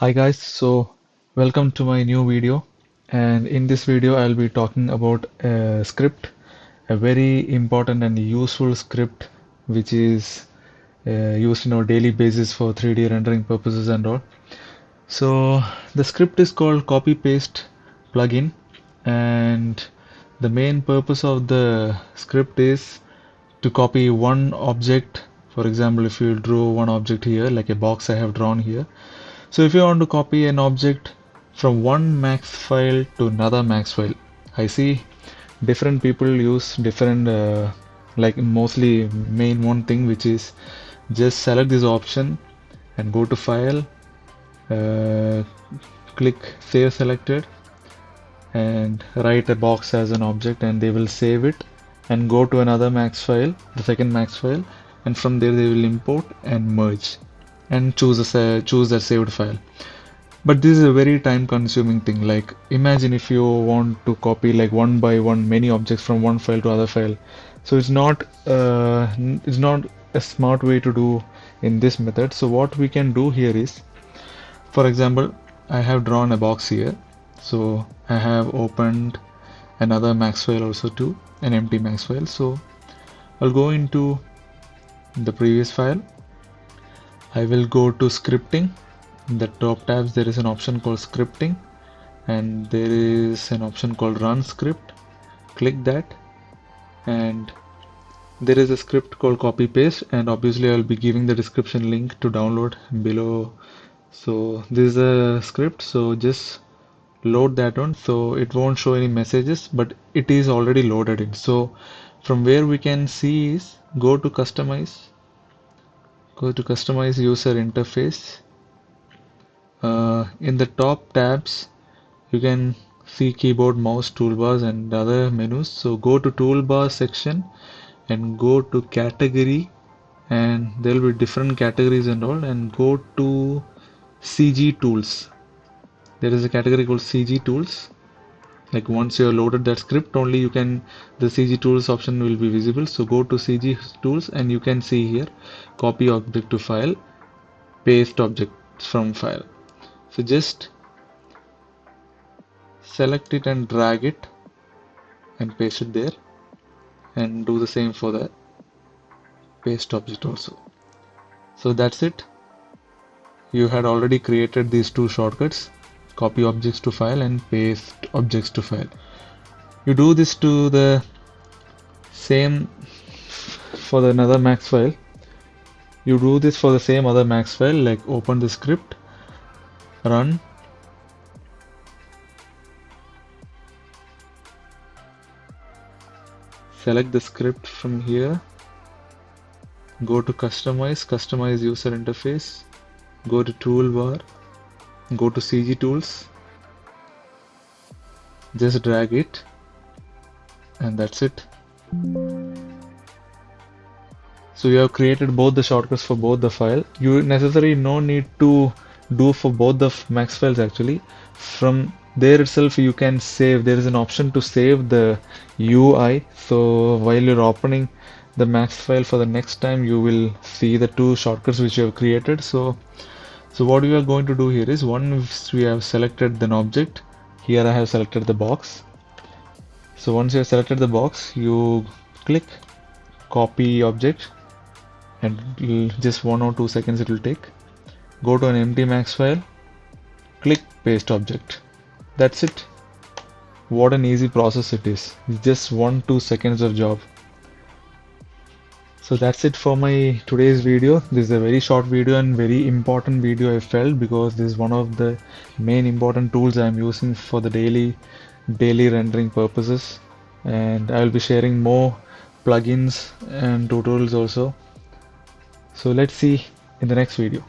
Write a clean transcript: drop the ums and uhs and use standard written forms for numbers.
Hi guys, so welcome to my new video, and in this video I'll be talking about a script, a very important and useful script which is used in our daily basis for 3D rendering purposes and all. So the script is called copy paste plugin, and the main purpose of the script is to copy one object. For example, if you draw one object here like a box I have drawn here, so if you want to copy an object from one max file to another max file, I see different people use different like mostly main one thing, which is just select this option and go to file, uh, click save selected, and write a box as an object, and they will save it and go to another max file, the second max file, and from there they will import and merge and choose a saved file. But this is a very time consuming thing. Like imagine if you want to copy like one by one many objects from one file to other file. So it's not a smart way to do in this method. So what we can do here is, for example, I have drawn a box here. So I have opened another max file also too, an empty max file. So I'll go into the previous file. I will go to scripting. In the top tabs there is an option called scripting, and there is an option called run script. Click that, and there is a script called copy paste, and obviously I'll be giving the description link to download below. So this is a script, so just load that on. So it won't show any messages, but it is already loaded in. So from where we can see is go to customize user interface. In the top tabs you can see keyboard, mouse, toolbars and other menus. So go to toolbar section and go to category, and there will be different categories and all, and go to CG tools. There is a category called CG tools. Like once you have loaded that script, only you can, the CG tools option will be visible. So go to CG tools and you can see here copy object to file, paste objects from file. So just select it and drag it and paste it there, and do the same for the paste object also. So that's it. You had already created these two shortcuts, copy objects to file and paste objects to file. You do this to the same for the another max file. You do this for the same other max file, like open the script, run, select the script from here, go to customize user interface, go to toolbar, go to CG tools, just drag it, and that's it. So you have created both the shortcuts for both the file. You necessarily no need to do for both the max files actually. From there itself you can save. There is an option to save the UI. So while you're opening the max file for the next time, you will see the two shortcuts which you have created. So what we are going to do here is, once we have selected an object, here I have selected the box. So once you have selected the box, you click copy object, and just 1 or 2 seconds it will take. Go to an empty max file, click paste object. That's it. What an easy process it is. It's just 1-2 seconds of job. So that's it for my today's video. This is a very short video and very important video, I felt, because this is one of the main important tools I'm using for the daily rendering purposes, and I will be sharing more plugins and tutorials also. So let's see in the next video.